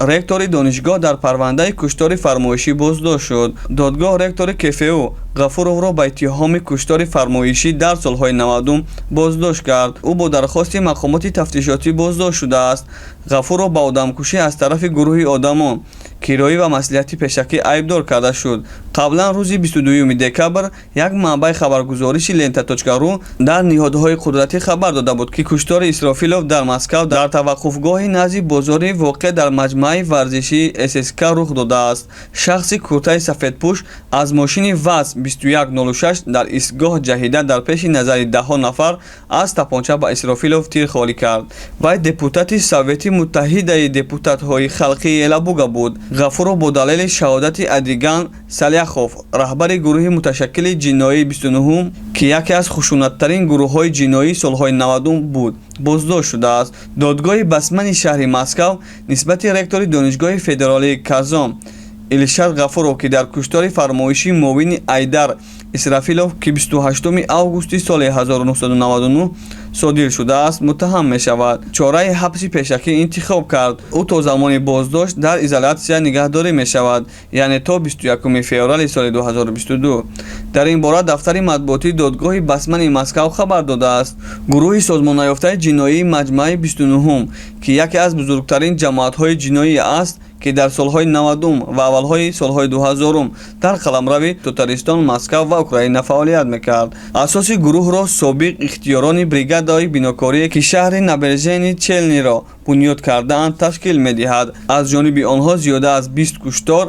ректори донишгоҳ дар парвандаи куштори фармоишӣ боздошт шуд. додгоҳ ректори КФУ ғафуровро ба иттиҳоми куштори фармоишӣ дар солҳои 90 боздошт кард. ӯ бо дархости мақомоти тафтишотӣ боздошт шудааст. ғафуров ба одамкушӣ аз тарафи гурӯҳи одамон кироӣ ва маслиҳати пешакӣ айбдор карда шуд. қаблан рӯзи 22 декабр як манбаи хабаргузориши lenta.ru дар ниҳодҳои қудратӣ хабар дода буд, ки куштори Исрофилов дар Москав дар таваққуфгоҳи назди бозори воқеъ дар маҷмаи варзиши ССК рух додааст. шахси куртаи сафедпӯш аз мошини ВАЗ 2106 дар истгоҳ ҷаҳида дар пеши назари даҳҳо нафар аз тапонча ба Исрофилов тир холӣ кард. Вай депутати Совети Муттаҳидаи депутатҳои халқии Елабуга буд. ғафуров бо далели шаҳодати Адиган Саляхов, раҳбари гурӯҳи муташаккили ҷиноии 29, ки яке аз хушунаттарин гурӯҳҳои ҷиноии солҳои 90 буд, боздошт шудааст. додгоҳи басмани шаҳри Москав нисбати ректори донишгоҳи федералии Казон Илшат Ғафуров, ки дар куштори фармоишӣ муовини Айдар Исрафилов, ки 28 августи соли 1999 содир шудааст, муттаҳам мешавад. чораи ҳабси пешакӣ интихоб кард. ӯ то замони боздошт дар изолятсия нигаҳдорӣ мешавад, яъне то 21 феврали соли 2022. дар ин бора дафтари матбуотии додгоҳи басмани Москав хабар додааст. гурӯҳи созмоннаёфтаи ҷиноии маҷмаи 29, ки яке аз бузургтарин ҷамоатҳои ҷиноӣ аст, ки дар солҳои 90 ва аввалҳои солҳои 2000 дар қаламрави Татаристон, Москав ва Украина фаъолият мекард. асоси гурӯҳро собиқ ихтиёрони бригадаи бинокорие, ки шаҳри Набережни Челниро бунёд кардаанд, ташкил медиҳад. аз ҷониби онҳо зиёда аз 20 куштор,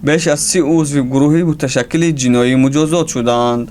беш аз 30 узви гурӯҳи муташаккили ҷиноӣ муҷозот шудаанд.